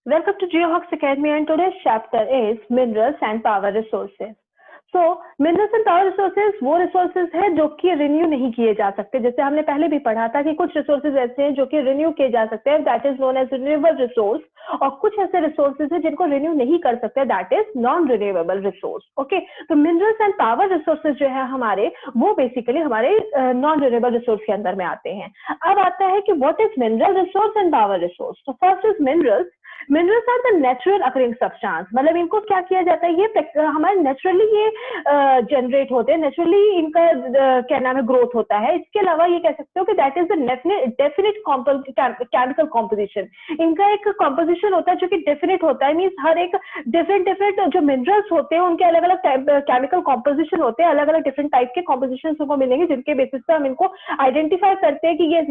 Welcome to GeoHawks Academy, and today's chapter is Minerals and Power Resources. Minerals and power resources वो resources है जो कि renew नहीं किए जा सकते। जैसे हमने पहले भी पढ़ा था कि कुछ रिसोर्सेज ऐसे हैं जो कि रिन्यू किए जा सकते हैं, that is known as renewable resource, और कुछ ऐसे रिसोर्सेज हैं जिनको रिन्यू नहीं कर सकते, that is non renewable resource. Okay, तो मिनरल्स एंड पावर रिसोर्सेज जो है हमारे, वो बेसिकली हमारे नॉन रिन्यूएबल रिसोर्स के अंदर में आते हैं। अब आता है कि what is mineral resource and power resource. तो first is minerals. Minerals are the natural occurring substance, मतलब इनको क्या किया जाता है, ये हमारे नेचुरली ये जनरेट होते हैं, नेचुरली इनका क्या नाम है, ग्रोथ होता है। इसके अलावा ये कह सकते हो कि that is the definite chemical composition. इनका एक कॉम्पोजिशन होता है जो कि डेफिनेट होता है, मीन्स हर एक डिफरेंट जो मिनरल्स होते हैं उनके अलग अलग केमिकल कॉम्पोजिशन होते हैं, अलग अलग डिफरेंट टाइप के कॉम्पोजिशन को मिलेंगे, जिनके बेसिस पर हम इनको आइडेंटिफाई करते हैं कि ये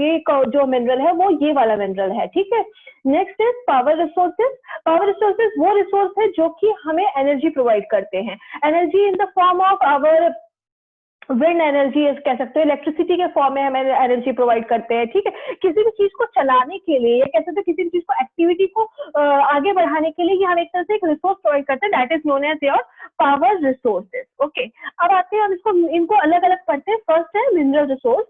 जो मिनरल है वो ये वाला मिनरल है। ठीक है, next is power resources. Power resources वो रिसोर्स है जो कि हमें एनर्जी प्रोवाइड करते हैं, energy in the form of our wind energy कह सकते हो, इलेक्ट्रिसिटी के फॉर्म में हमें एनर्जी प्रोवाइड करते हैं। ठीक है, किसी भी चीज को चलाने के लिए या कह सकते हो किसी भी चीज को एक्टिविटी को आगे बढ़ाने के लिए हम एक तरह से एक रिसोर्स प्रोवाइड करते हैं, that is known as your power resources. Okay, अब आते हैं हम इनको अलग अलग पढ़ते हैं। फर्स्ट है मिनरल रिसोर्स।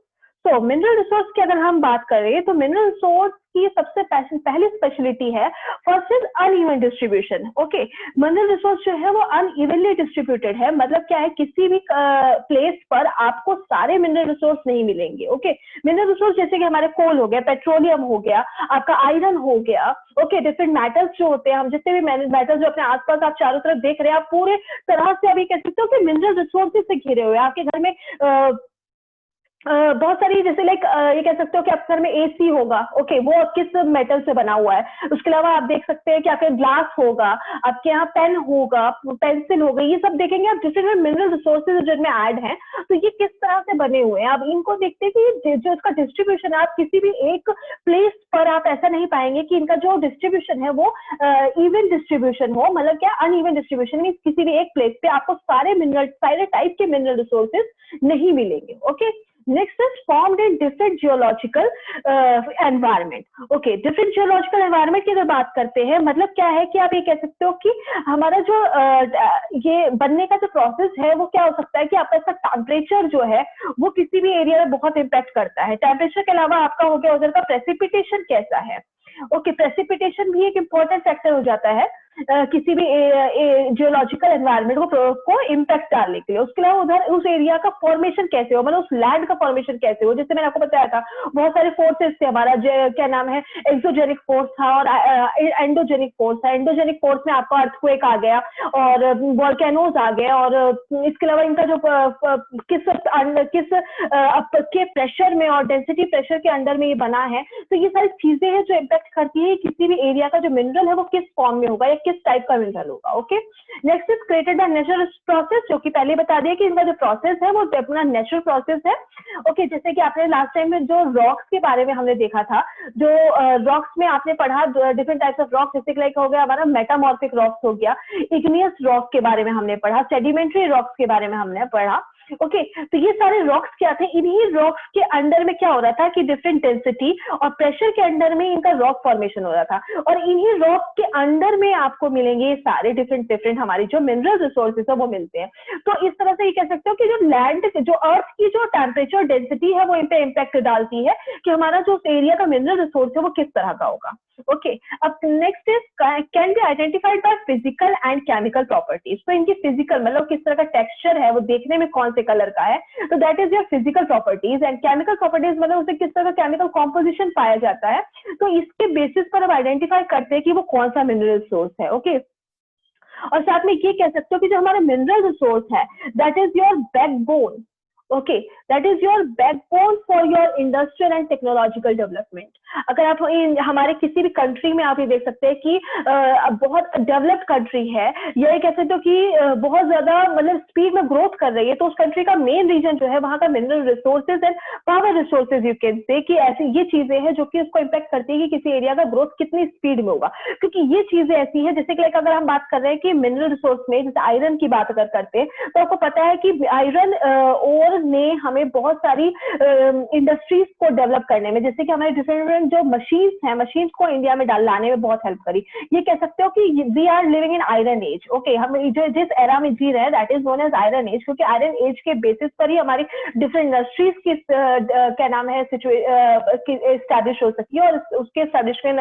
तो मिनरल रिसोर्स की अगर हम बात करें तो मिनरल रिसोर्स की सबसे पहली स्पेशलिटी है, first is uneven distribution. Okay, mineral resource जो है वो अनइवनली डिस्ट्रीब्यूटेड है, मतलब क्या है, किसी भी प्लेस पर आपको सारे मिनरल रिसोर्स नहीं मिलेंगे। ओके, मिनरल रिसोर्स जैसे कि हमारे कोल हो गया, पेट्रोलियम हो गया, आपका आयरन हो गया। ओके, डिफरेंट मेटल्स जो होते हैं, हम जितने भी मेटल्स जो अपने आसपास आप चारों तरफ देख रहे हैं, आप पूरे तरह से अभी कह सकते हो कि मिनरल रिसोर्सेज से घिरे हुए हैं। आपके घर में बहुत सारी, जैसे लाइक ये कह सकते हो कि आपके घर में एसी होगा, ओके, वो किस मेटल से बना हुआ है। उसके अलावा आप देख सकते हैं कि आपके ग्लास होगा, आपके यहाँ पेन होगा, पेंसिल होगा, ये सब देखेंगे आप डिफरेंट मिनरल रिसोर्सेज जिनमें ऐड हैं, तो ये किस तरह से बने हुए हैं। आप इनको देखते हैं कि जो इसका डिस्ट्रीब्यूशन है, आप किसी भी एक प्लेस पर आप ऐसा नहीं पाएंगे कि इनका जो डिस्ट्रीब्यूशन है वो इवन डिस्ट्रीब्यूशन हो, मतलब क्या, अनइवन डिस्ट्रीब्यूशन मीन किसी भी एक प्लेस पे आपको सारे टाइप के मिनरल रिसोर्सेज नहीं मिलेंगे। Okay, next is formed in different geological environment. Okay, different geological environment की अगर बात करते हैं, मतलब क्या है कि आप ये कह सकते हो कि हमारा जो ये बनने का जो प्रोसेस है वो क्या हो सकता है कि आपका इसका टेम्परेचर जो है वो किसी भी एरिया में बहुत इम्पैक्ट करता है। टेम्परेचर के अलावा आपका हो गया उधर का प्रेसिपिटेशन कैसा है। ओके, प्रेसिपिटेशन भी एक इंपॉर्टेंट फैक्टर हो जाता है किसी भी जियोलॉजिकल एनवायरनमेंट को इम्पैक्ट डालने के लिए। उसके अलावा उधर उस एरिया का फॉर्मेशन कैसे हो, मतलब उस लैंड का फॉर्मेशन कैसे हो। जैसे मैंने आपको बताया था, बहुत सारे फोर्सेस थे, हमारा क्या नाम है, एक्सोजेनिक फोर्स था और एंडोजेनिक फोर्स था। एंडोजेनिक फोर्स में आपका अर्थक्वेक आ गया और वोल्केनोज आ गए, और इसके अलावा इनका जो किस के प्रेशर में और डेंसिटी प्रेशर के अंडर में ये बना है, तो ये सारी चीजें हैं जो इम्पैक्ट करती है किसी भी एरिया का जो मिनरल है वो किस फॉर्म में होगा या किस टाइप का मिनरल होगा। Okay, next is created by natural process, जो कि पहले बता दिया कि इनका जो प्रोसेस है वो अपना नेचुरल प्रोसेस है। ओके, जैसे कि आपने लास्ट टाइम में जो रॉक्स के बारे में हमने देखा था, जो रॉक्स में आपने पढ़ा डिफरेंट टाइप्स ऑफ रॉक्स, जैसे लाइक हो गया हमारा मेटामॉर्फिक रॉक्स हो गया, इग्नियस रॉक के बारे में हमने पढ़ा, सेडिमेंट्री रॉक्स के बारे में हमने पढ़ा। ओके, तो ये सारे रॉक्स क्या थे, इन्हीं रॉक्स के अंडर में क्या हो रहा था कि डिफरेंट डेंसिटी और प्रेशर के अंडर में इनका रॉक फॉर्मेशन हो रहा था, और इन्हीं रॉक के अंडर में आपको मिलेंगे सारे डिफरेंट हमारी जो मिनरल रिसोर्सेज है वो मिलते हैं। तो इस तरह से ये कह सकते हो कि जो लैंड, जो अर्थ की जो टेम्परेचर डेंसिटी है वो इन पे इम्पैक्ट डालती है कि हमारा जो एरिया का मिनरल रिसोर्स है वो किस तरह का होगा। ओके, अब next is can be identified by physical and chemical properties. तो इनकी फिजिकल मतलब किस तरह का टेक्सचर है, वो देखने में कौन से कलर का है, तो that is your physical properties. And chemical properties मतलब उसे किस तरह का केमिकल कॉम्पोजिशन पाया जाता है, तो इसके बेसिस पर हम आइडेंटिफाई करते हैं कि वो कौन सा मिनरल सोर्स है। ओके, और साथ में ये कह सकते हो कि जो हमारा मिनरल रिसोर्स है that is your backbone. Okay, that is your backbone for your industrial and technological development. अगर आप हमारे किसी भी कंट्री में आप ये देख सकते हैं कि बहुत डेवलप्ड कंट्री है, या ये कह सकते हो कि बहुत ज्यादा मतलब स्पीड में ग्रोथ कर रही है, तो उस कंट्री का मेन रीजन जो है वहां का mineral resources and power resources, you can से कि ऐसी ये चीजें हैं जो कि उसको इम्पैक्ट करती है कि किसी एरिया का ग्रोथ कितनी स्पीड में होगा। क्योंकि ये चीजें ऐसी है, जैसे कि लाइक अगर हम बात कर रहे हैं कि मिनरल रिसोर्स में जैसे आयरन की बात अगर करते हैं, तो आपको पता है कि आयरन और ने हमें बहुत सारी इंडस्ट्रीज को डेवलप करने में, जैसे कि हमारे डिफरेंट जो मशीन्स को इंडिया में लाने में बहुत हेल्प करी। ये कह सकते हो कि we are living in iron age. Okay, हम जो जिस एरा में जी रहे हैं that is known as iron age, क्योंकि आयरन एज के बेसिस पर ही हमारी डिफरेंट इंडस्ट्रीज की क्या नाम है एस्टैब्लिश हो सकी, और उसके एस्टैब्लिशमेंट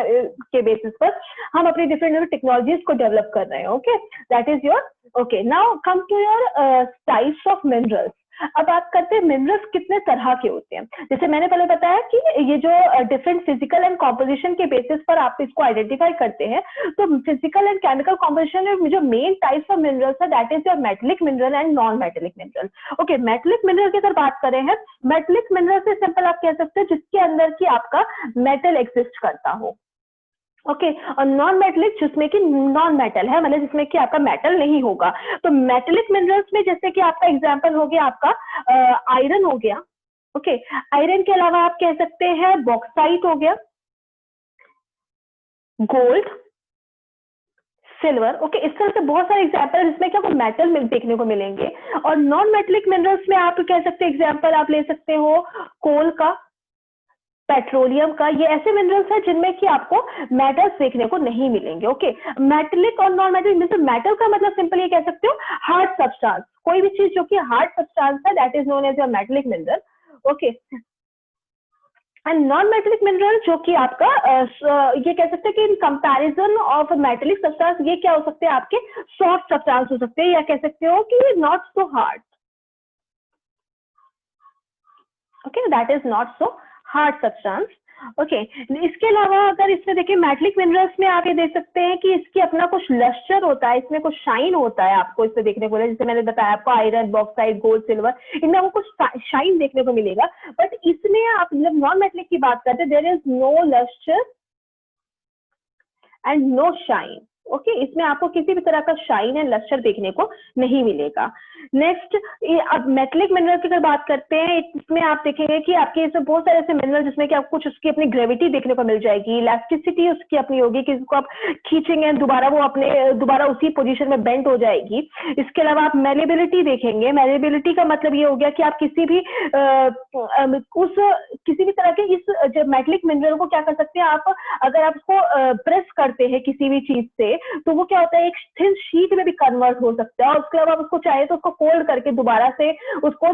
के बेसिस पर हम अपनी डिफरेंट टेक्नोलॉजीज को डेवलप कर रहे हैं। Okay, that is your okay. Now come to your types of minerals. अब बात करते हैं मिनरल्स कितने तरह के होते हैं। जैसे मैंने पहले बताया कि ये जो डिफरेंट फिजिकल एंड कॉम्पोजिशन के बेसिस पर आप इसको आइडेंटिफाई करते हैं, तो फिजिकल एंड केमिकल कॉम्पोजिशन में जो मेन टाइप्स ऑफ मिनरल्स है that is your metallic mineral and non metallic mineral. Okay, metallic mineral की अगर बात करें हैं, मेटेलिक मिनरल से सिंपल आप कह सकते हैं जिसके अंदर की आपका मेटल एग्जिस्ट करता हो। ओके, और नॉन मेटेलिक जिसमें कि नॉन मेटल है, मतलब जिसमें कि आपका मेटल नहीं होगा। तो मेटेलिक मिनरल्स में जैसे कि आपका एग्जांपल हो गया आपका आयरन हो गया। ओके, आयरन के अलावा आप कह सकते हैं बॉक्साइट हो गया, गोल्ड, सिल्वर। ओके, इस तरह से बहुत सारे एग्जांपल जिसमें क्या आपको मेटल देखने को मिलेंगे। और नॉन मेटेलिक मिनरल्स में आप कह सकते हैं एग्जांपल आप ले सकते हो कोल का, पेट्रोलियम का। ये ऐसे मिनरल्स हैं जिनमें कि आपको मेटल्स देखने को नहीं मिलेंगे। ओके, मेटेलिक और नॉन मेटेलिक, मेटल का मतलब सिंपल ये कह सकते हो हार्ड सब्सटेंस, कोई भी चीज जो कि हार्ड सब्सटेंस है that is known as your metallic mineral. Okay, and non metallic mineral जो कि आपका ये कह सकते हैं कि in comparison of metallic substance ये क्या हो सकते हैं आपके सॉफ्ट सब्सटेंस हो सकते हैं, या कह सकते हो कि not so hard. Okay, that is not so hard substance. Okay, इसके अलावा अगर इसमें देखिए मेटेलिक मिनरल्स में आप ये देख सकते हैं कि इसकी अपना कुछ लस्टर होता है, इसमें कुछ शाइन होता है आपको इसमें देखने को, जैसे मैंने बताया आपको आयरन, बॉक्साइट, गोल्ड, सिल्वर, इनमें आपको कुछ शाइन देखने को मिलेगा। बट इसमें आप जब नॉन मेटेलिक की बात करते हैं there is no lustre and no shine. Okay, इसमें आपको किसी भी तरह का शाइन एंड लस्टर देखने को नहीं मिलेगा। नेक्स्ट, अब मेटेलिक मिनरल की अगर बात करते हैं, इसमें आप देखेंगे कि आपके इसमें बहुत सारे ऐसे मिनरल जिसमें कि आपको कुछ उसकी अपनी ग्रेविटी देखने को मिल जाएगी, इलास्टिसिटी उसकी अपनी होगी कि इसको आप खींचेंगे दोबारा वो अपने दोबारा उसी पोजीशन में बेंड हो जाएगी। इसके अलावा आप मेलेबिलिटी देखेंगे। मेलेबिलिटी का मतलब ये हो गया कि आप किसी भी किसी भी तरह के इस मेटेलिक मिनरल को क्या कर सकते हैं आप, अगर आप उसको प्रेस करते हैं किसी भी चीज से तो वो क्या होता है एक थिन शीट में भी कन्वर्ट हो सकता है, और उसके अलावा आप उसको चाहे तो उसको फोल्ड करके दोबारा से उसको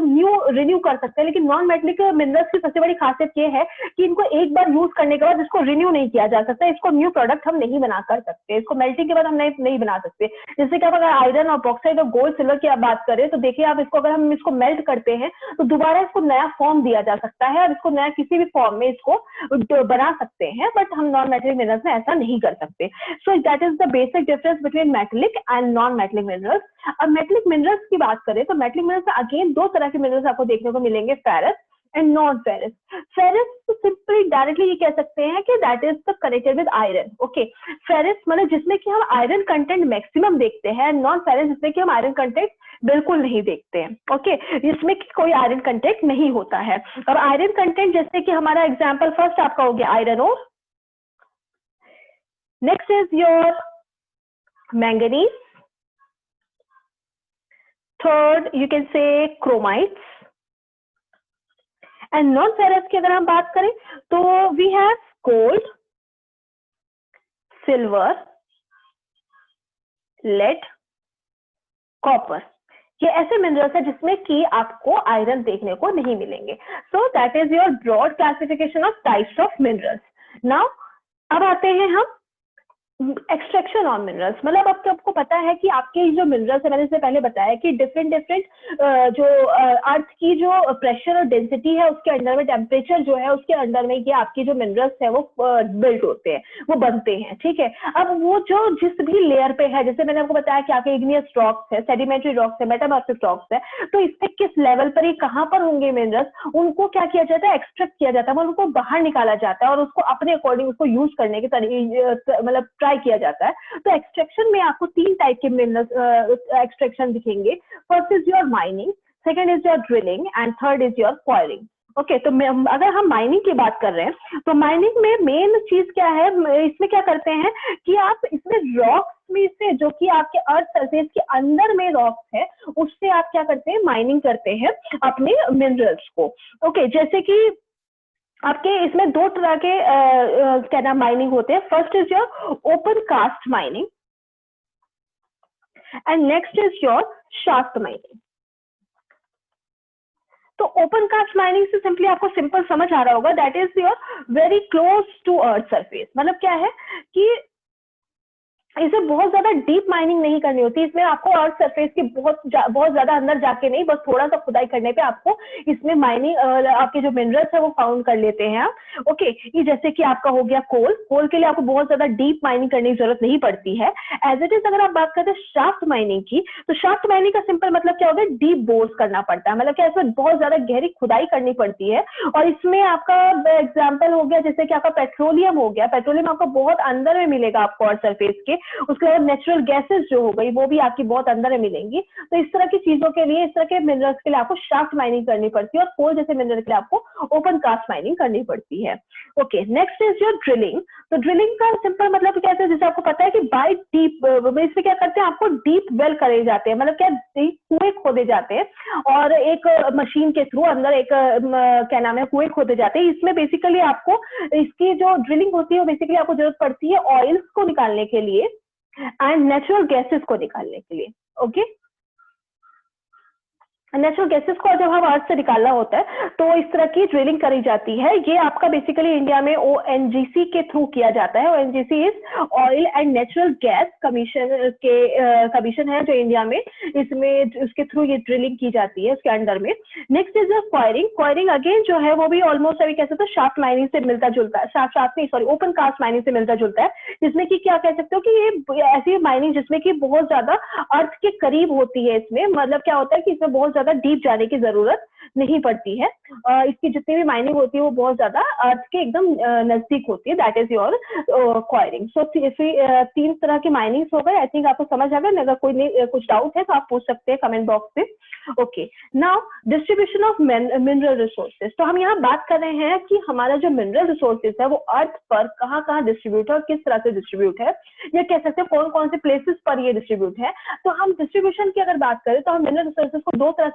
रिन्यू कर सकते हैं। लेकिन नॉन मेटेलिक मिनरल्स की सबसे बड़ी खासियत ये है कि इनको एक बार यूज करने के बाद इसको रिन्यू नहीं किया जा सकता, इसको न्यू प्रोडक्ट हम नहीं बना कर सकते, इसको मेल्टिंग के बाद हम नहीं बना सकते। जैसे कि आप अगर आयरन और बॉक्साइट और गोल्ड सिल्वर की आप बात करें तो देखिए आप इसको अगर हम इसको मेल्ट करते हैं तो दोबारा इसको नया फॉर्म दिया जा सकता है और इसको नया किसी भी फॉर्म में इसको बना सकते हैं, बट हम नॉन मेटेलिक मिनरल्स में ऐसा नहीं कर सकते। सो that is the basic difference between metallic and non metallic minerals. अब मेटेलिक मिनरल्स की बात करें तो मेटेलिक मिनरल्स में अगेन दो तरह के मिनरल्स आपको देखने को मिलेंगे, ferrous and non ferrous. Ferrous तो सिंपली डायरेक्टली ये कह सकते हैं कि that is the connected with iron. Okay, ferrous मतलब जिसमें कि हम आयरन कंटेंट मैक्सिमम देखते हैं, नॉन फेरस जिसमें कि हम आयरन कंटेंट बिल्कुल नहीं देखते हैं। ओके, जिसमें कि कोई आयरन कंटेंट नहीं होता है। और आयरन कंटेंट जैसे कि हमारा एग्जाम्पल फर्स्ट आपका हो गया iron ore, next is your manganese, third you can say chromites. And non ferrous की अगर हम बात करें तो we have gold, silver, lead, copper. ये ऐसे मिनरल्स है जिसमें कि आपको आयरन देखने को नहीं मिलेंगे। So that is your broad classification of types of minerals. Now अब आते हैं हम एक्सट्रैक्शन ऑन मिनरल्स। मतलब अब आपको पता है कि आपके जो मिनरल्स है, मैंने इससे पहले बताया कि डिफरेंट जो अर्थ की जो प्रेशर और डेंसिटी है उसके अंडर में, टेम्परेचर जो है उसके अंडर में ये आपकी जो मिनरल्स है वो बिल्ट होते हैं, वो बनते हैं। ठीक है, अब वो जो जिस भी लेयर पे है, जैसे मैंने आपको बताया कि आपके इग्नियस रॉक्स है, सेडिमेंट्री रॉक्स है, मेटामॉर्फिक रॉक्स है, तो इससे किस लेवल पर ये कहाँ पर होंगे मिनरल्स, उनको क्या किया जाता है, एक्सट्रैक्ट किया जाता है, मतलब उनको बाहर निकाला जाता है और उसको अपने अकॉर्डिंग उसको यूज करने के मतलब ट्राई किया जाता है। तो एक्सट्रैक्शन में आपको तीन टाइप के मिनरल्स एक्सट्रैक्शन दिखेंगे। First is your mining, second is your drilling and third is your enquiring. Okay, तो अगर हम माइनिंग की बात कर रहे हैं तो माइनिंग में मेन चीज क्या है, इसमें क्या करते हैं कि आप इसमें रॉक्स में से जो कि आपके अर्थ सरफेस के अंदर में रॉक्स है, उससे आप क्या करते हैं, माइनिंग करते हैं अपने मिनरल्स को। ओके, जैसे कि आपके इसमें दो तरह के क्या नाम माइनिंग होते हैं। First is your open cast mining and next is your shaft mining. तो ओपन कास्ट माइनिंग से सिंपली आपको सिंपल समझ आ रहा होगा, that is your very close to earth surface. मतलब क्या है कि इसे बहुत ज्यादा डीप माइनिंग नहीं करनी होती, इसमें आपको अर्थ सरफेस के बहुत ज्यादा अंदर जाके नहीं, बस थोड़ा सा खुदाई करने पे आपको इसमें माइनिंग आपके जो मिनरल्स है वो फाउंड कर लेते हैं आप। ओके, ये जैसे कि आपका हो गया कोल, कोल के लिए आपको बहुत ज्यादा डीप माइनिंग करने की जरूरत नहीं पड़ती है। एज इट इज अगर आप बात करते हैं शाफ्ट माइनिंग की, तो शाफ्ट माइनिंग का सिंपल मतलब क्या होगा, डीप बोर्स करना पड़ता है। मतलब क्या, इसमें बहुत ज्यादा गहरी खुदाई करनी पड़ती है। और इसमें आपका एग्जाम्पल हो गया जैसे कि आपका पेट्रोलियम हो गया, पेट्रोलियम आपको बहुत अंदर में मिलेगा आपको अर्थ सरफेस के। उसके बाद नेचुरल गैसेस जो हो गई वो भी आपकी बहुत अंदर में मिलेंगी। तो इस तरह की चीजों के लिए, इस तरह के मिनरल्स के लिए आपको शाफ्ट माइनिंग करनी पड़ती है, और कोल जैसे मिनरल के लिए आपको ओपन कास्ट माइनिंग करनी पड़ती है। Okay, next is your drilling. तो ड्रिलिंग का सिंपल मतलब क्या है, जैसे आपको पता है कि बाय डीप, इसमें क्या करते हैं, आपको डीप वेल करे जाते हैं, मतलब क्या डीप कुएं खोदे जाते हैं, और एक मशीन के थ्रू अंदर एक क्या नाम है, कुएं खोदे जाते हैं। इसमें बेसिकली आपको इसकी जो ड्रिलिंग होती है वो बेसिकली आपको जरूरत पड़ती है ऑयल्स को निकालने के लिए एंड नेचुरल गैसेस को निकालने के लिए। ओके, नेचुरल गैसेस को जब हम अर्थ से निकालना होता है तो इस तरह की ड्रिलिंग करी जाती है। ये आपका बेसिकली इंडिया में ONGC के थ्रू किया जाता है। ONGC is oil and natural gas commission के कमीशन है जो इंडिया में, इसमें उसके थ्रू ये ड्रिलिंग की जाती है उसके अंडर में। Next is enquiring. Enquiring again जो है वो भी ऑलमोस्ट अभी कह सकते हो शाफ्ट माइनिंग से मिलता जुलता है, शाफ्ट नहीं सॉरी ओपन कास्ट माइनिंग से मिलता जुलता है, जिसमें कि क्या कह सकते हो कि ये ऐसी माइनिंग जिसमें कि बहुत ज्यादा अर्थ के करीब होती है। इसमें मतलब क्या होता है कि इसमें बहुत ज्यादा डीप जाने की जरूरत नहीं पड़ती है। इसकी जितनी भी माइनिंग होती है वो बहुत ज्यादा अर्थ के एकदम नजदीक होती है, दैट इज योर क्वायरिंग। सो तीन तरह की माइनिंग हो गए। आई थिंक आपको समझ आ गया। अगर कोई कुछ डाउट है तो आप पूछ सकते हैं कमेंट बॉक्स में। Okay, now distribution of mineral resources. तो हम यहाँ बात कर रहे हैं कि हमारा जो मिनरल रिसोर्सेज है वो अर्थ पर कहाँ कहाँ डिस्ट्रीब्यूट है और किस तरह से डिस्ट्रीब्यूट है, या कह सकते हैं कौन कौन से प्लेसेस पर ये डिस्ट्रीब्यूट है। तो हम डिस्ट्रीब्यूशन की अगर बात करें तो हम मिनरल रिसोर्सेज को दो तरह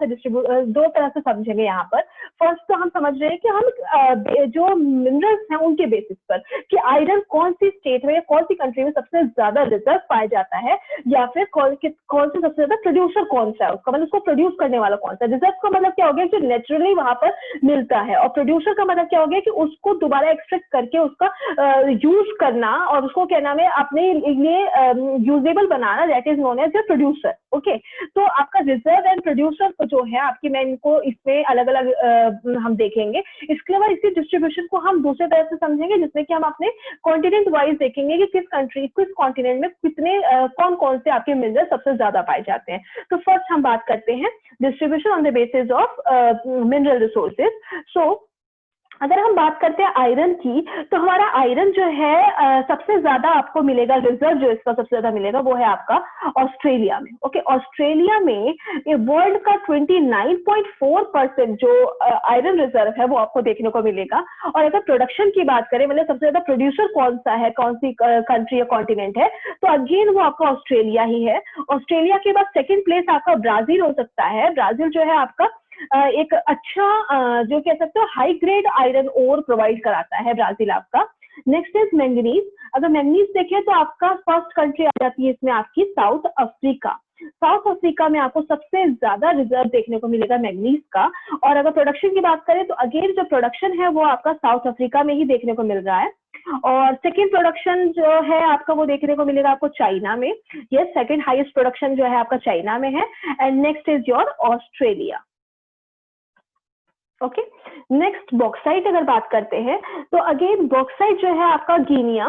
से समझेंगे यहाँ पर। फर्स्ट तो हम समझ रहे हैं कि हम जो मिनरल्स हैं उनके बेसिस पर कि आयरन कौन सी स्टेट में, कौन सी कंट्री में सबसे ज्यादा रिजर्व पाया जाता है, या फिर कौन से सबसे ज्यादा प्रोड्यूसर कौन सा है उसका, मतलब उसको प्रोड्यूस करने वाला कौन सा। रिजर्व का मतलब क्या हो गया, जो नेचुरली वहां पर मिलता है, और प्रोड्यूसर का मतलब क्या हो गया कि उसको दोबारा एक्सट्रैक्ट करके उसका यूज करना और उसको क्या नाम है अपने लिए यूजेबल बनाना, that is known as the producer. Okay, तो आपका रिजर्व एंड प्रोड्यूसर जो है आपकी, मैं इनको इसमें अलग अलग हम देखेंगे। इसके अलावा इसी डिस्ट्रीब्यूशन को हम दूसरे तरह से समझेंगे, जिसमें कि हम अपने कॉन्टिनेंट वाइज देखेंगे कि किस कंट्री, किस कॉन्टिनेंट में कितने कौन कौन से आपके मिनरल सबसे ज्यादा पाए जाते हैं। तो फर्स्ट हम बात करते हैं distribution on the basis of mineral resources. So अगर हम बात करते हैं आयरन की, तो हमारा आयरन जो है सबसे ज्यादा आपको मिलेगा, रिजर्व जो इसका सबसे ज्यादा मिलेगा वो है आपका ऑस्ट्रेलिया में। ओके, ऑस्ट्रेलिया में वर्ल्ड का 29.4% जो आयरन रिजर्व है वो आपको देखने को मिलेगा। और अगर प्रोडक्शन की बात करें, मतलब सबसे ज्यादा प्रोड्यूसर कौन सा है, कौन सी कंट्री या कॉन्टिनेंट है, तो अगेन वो आपका ऑस्ट्रेलिया ही है। ऑस्ट्रेलिया के बाद सेकेंड प्लेस आपका ब्राजील हो सकता है। ब्राजील जो है आपका एक अच्छा जो कह सकते हो high grade iron ore provide कराता है ब्राजील आपका। Next is manganese. अगर मैंगनीज देखें तो आपका फर्स्ट कंट्री आ जाती है इसमें आपकी साउथ अफ्रीका। साउथ अफ्रीका में आपको सबसे ज्यादा रिजर्व देखने को मिलेगा मैंगनीज का। और अगर प्रोडक्शन की बात करें तो अगेन जो प्रोडक्शन है वो आपका साउथ अफ्रीका में ही देखने को मिल रहा है। और सेकेंड प्रोडक्शन जो है आपका वो देखने को मिलेगा आपको चाइना में। ये सेकेंड हाईएस्ट प्रोडक्शन जो है आपका चाइना में है। And next is your Australia. Okay, next bauxite अगर बात करते हैं तो अगेन बॉक्साइट जो है आपका Guinea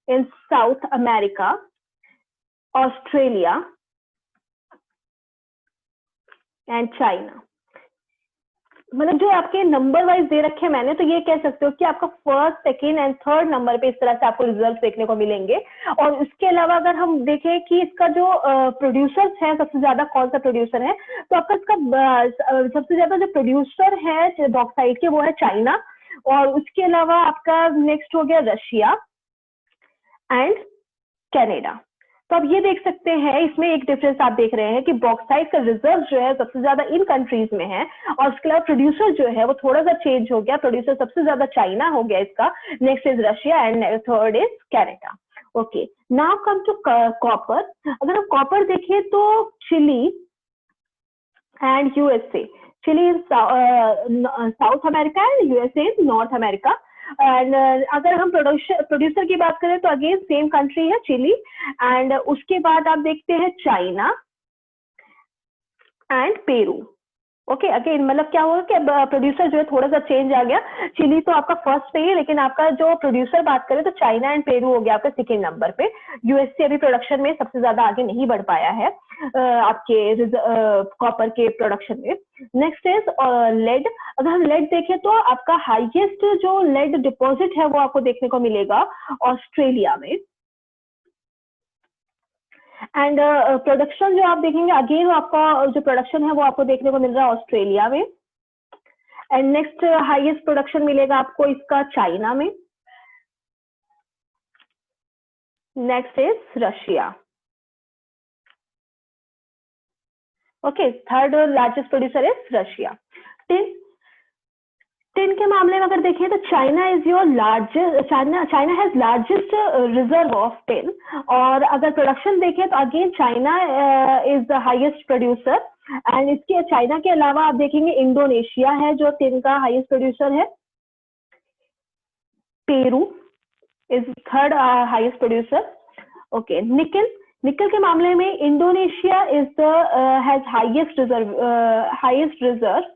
in south America, Australia and China. मतलब जो आपके नंबर वाइज दे रखे हैं मैंने, तो ये कह सकते हो कि आपका first, second and third number पे इस तरह से आपको रिजल्ट देखने को मिलेंगे। और इसके अलावा अगर हम देखें कि इसका जो प्रोड्यूसर्स है, सबसे ज्यादा कौन सा प्रोड्यूसर है, तो आपका इसका सबसे ज्यादा जो प्रोड्यूसर है बॉक्साइट के वो है चाइना। और उसके अलावा आपका नेक्स्ट हो गया रशिया एंड कनाडा। तो आप ये देख सकते हैं, इसमें एक डिफरेंस आप देख रहे हैं कि बॉक्साइट का रिजर्व जो है सबसे ज्यादा इन कंट्रीज में है, और उसके अलावा प्रोड्यूसर जो है वो थोड़ा सा चेंज हो गया, प्रोड्यूसर सबसे ज्यादा चाइना हो गया इसका, next is Russia and third is Canada. Okay, now come to copper. अगर हम कॉपर देखें तो Chile and USA, Chile in south America and USA in north America. And अगर हम प्रोड्यूसर की बात करें तो अगेन सेम कंट्री है चिली, एंड उसके बाद आप देखते हैं China and Peru. Okay, again मतलब क्या होगा कि अब प्रोड्यूसर जो है थोड़ा सा चेंज आ गया, चिली तो आपका फर्स्ट पे ही, लेकिन आपका जो प्रोड्यूसर बात करें तो चाइना एंड पेरू हो गया आपका सेकेंड नंबर पे। यूएसए अभी प्रोडक्शन में सबसे ज्यादा आगे नहीं बढ़ पाया है आपके कॉपर के प्रोडक्शन में। Next is lead. अगर हम लेड देखें तो आपका हाईएस्ट जो लेड डिपॉजिट है वो आपको देखने को मिलेगा ऑस्ट्रेलिया में। एंड प्रोडक्शन जो आप देखेंगे अगेन आपका जो प्रोडक्शन है वो आपको देखने को मिल रहा है ऑस्ट्रेलिया में। एंड नेक्स्ट हाईएस्ट प्रोडक्शन मिलेगा आपको इसका चाइना में। Next is Russia. Okay, third largest producer is Russia. Tin, tin के मामले में अगर देखें तो China is your largest, China has largest reserve of tin. और अगर प्रोडक्शन देखें तो again China is the highest producer. And इसके चाइना के अलावा आप देखेंगे इंडोनेशिया है जो टिन का हाईएस्ट प्रोड्यूसर है। Peru is third highest producer. Okay, निकल, निकल के मामले में Indonesia is the has highest reserve.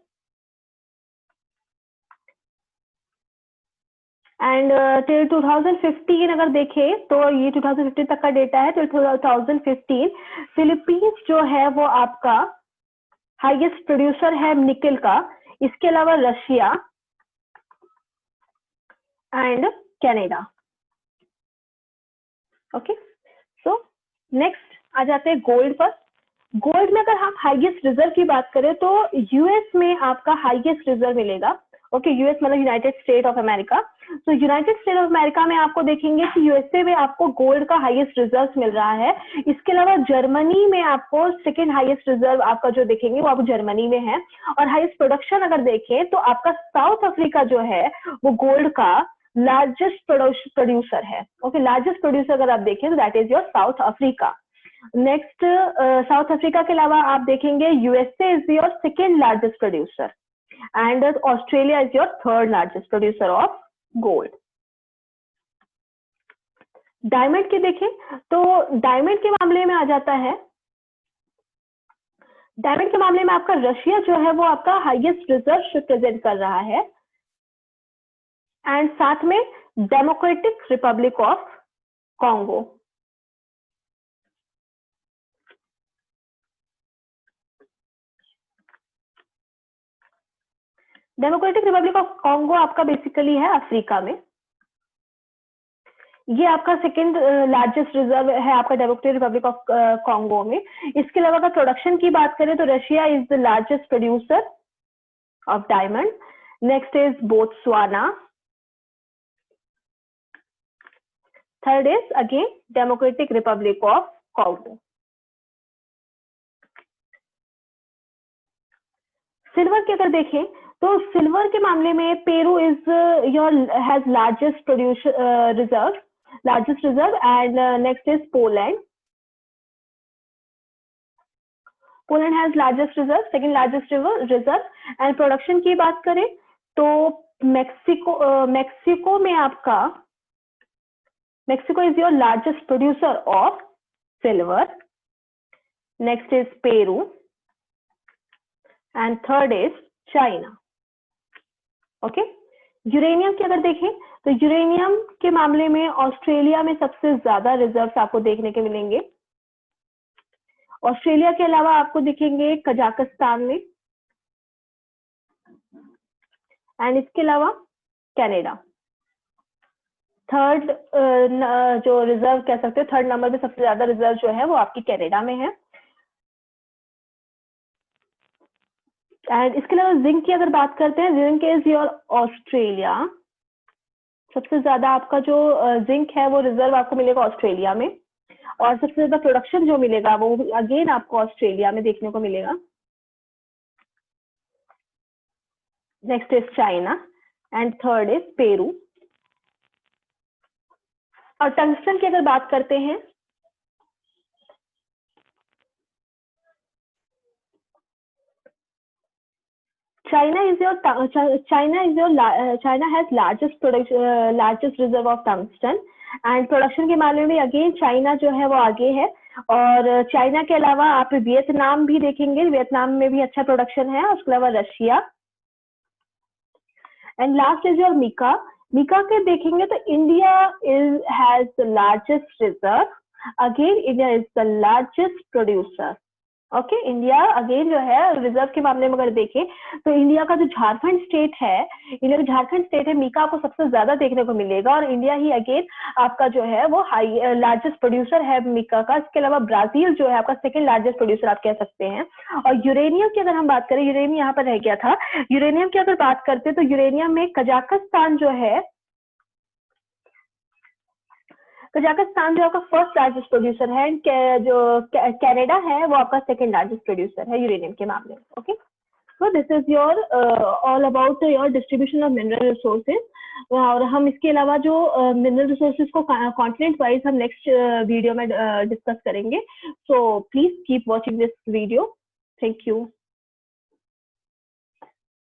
And till 2015 अगर देखें तो ये 2015 तक का डेटा है। टिल 2015 फिलीपींस जो है वो आपका हाईएस्ट प्रोड्यूसर है निकल का। इसके अलावा Russia and Canada. Okay, so next आ जाते हैं गोल्ड पर। गोल्ड में अगर हम हाईएस्ट रिजर्व की बात करें तो यूएस में आपका हाईएस्ट रिजर्व मिलेगा। ओके, यूएस मतलब यूनाइटेड स्टेट ऑफ अमेरिका। तो यूनाइटेड स्टेट ऑफ अमेरिका में आपको देखेंगे कि यूएसए में आपको गोल्ड का हाईएस्ट रिजर्व मिल रहा है। इसके अलावा जर्मनी में आपको सेकेंड हाईएस्ट रिजर्व आपका जो देखेंगे वो आपको जर्मनी में है। और हाईएस्ट प्रोडक्शन अगर देखें तो आपका साउथ अफ्रीका जो है वो गोल्ड का लार्जेस्ट प्रोड्यूसर है। ओके, लार्जेस्ट प्रोड्यूसर अगर आप देखें तो that is your south Africa. Next south Africa के अलावा आप देखेंगे USA is your second largest producer and Australia is your third largest producer of gold. Diamond के देखें तो डायमंड के मामले में आ जाता है, डायमंड के मामले में आपका रशिया जो है वो आपका हाईएस्ट रिजर्व प्रेजेंट कर रहा है। एंड साथ में democratic Republic of Congo. Democratic Republic of Congo आपका बेसिकली है अफ्रीका में। ये आपका सेकेंड लार्जेस्ट रिजर्व है आपका डेमोक्रेटिक रिपब्लिक ऑफ कॉन्गो में। इसके अलावा अगर प्रोडक्शन की बात करें तो Russia is the largest producer of diamond. Next is Botswana. Third is again democratic Republic of Congo. Silver की अगर देखें तो सिल्वर के मामले में Peru is your has largest producer reserve, largest reserve. And next is Poland. Poland has largest reserve, second largest reserve. And production की बात करें तो मैक्सिको में आपका Mexico is your largest producer of silver. Next is Peru. And third is China. Okay. Uranium की अगर देखें तो यूरेनियम के मामले में ऑस्ट्रेलिया में सबसे ज्यादा रिजर्व्स आपको देखने के मिलेंगे। ऑस्ट्रेलिया के अलावा आपको दिखेंगे कजाकिस्तान में। एंड इसके अलावा कनाडा। थर्ड जो रिजर्व कह सकते हैं, थर्ड नंबर पे सबसे ज्यादा रिजर्व जो है वो आपकी कनाडा में है। एंड इसके अलावा जिंक की अगर बात करते हैं, जिंक इज योर ऑस्ट्रेलिया। सबसे ज्यादा आपका जो जिंक है वो रिजर्व आपको मिलेगा ऑस्ट्रेलिया में। और सबसे ज्यादा प्रोडक्शन जो मिलेगा वो अगेन आपको ऑस्ट्रेलिया में देखने को मिलेगा। Next is China and third is Peru. और टंगस्टन की अगर बात करते हैं, China is your China has largest production largest reserve of tungsten and production के मामले में अगेन चाइना जो है वो आगे है। और चाइना के अलावा आप वियतनाम भी देखेंगे, वियतनाम में भी अच्छा प्रोडक्शन है। उसके अलावा Russia and last is your mica. Mica के देखेंगे तो India is has the largest reserve, again India is the largest producer. Okay, India again जो है रिजर्व के मामले में अगर देखें तो इंडिया का जो झारखंड स्टेट है, इंडिया का झारखंड स्टेट है, मिका को सबसे ज्यादा देखने को मिलेगा। और इंडिया ही अगेन आपका जो है वो हाई लार्जेस्ट प्रोड्यूसर है मिका का। इसके अलावा ब्राजील जो है आपका सेकेंड लार्जेस्ट प्रोड्यूसर आप कह सकते हैं। और यूरेनियम की अगर हम बात करें, यूरेनियम यहाँ पर रह गया था, यूरेनियम की अगर बात करते हैं तो यूरेनियम में कजाकिस्तान जो है, कजाकिस्तान जो आपका फर्स्ट लार्जेस्ट प्रोड्यूसर है, जो कनाडा है वो आपका सेकंड लार्जेस्ट प्रोड्यूसर है यूरेनियम के मामले में। Okay, so this is your all about your distribution of mineral resources. और हम इसके अलावा जो मिनरल रिसोर्सेज को कॉन्टिनेंट वाइज हम नेक्स्ट वीडियो में डिस्कस करेंगे। So please keep watching this video. Thank you.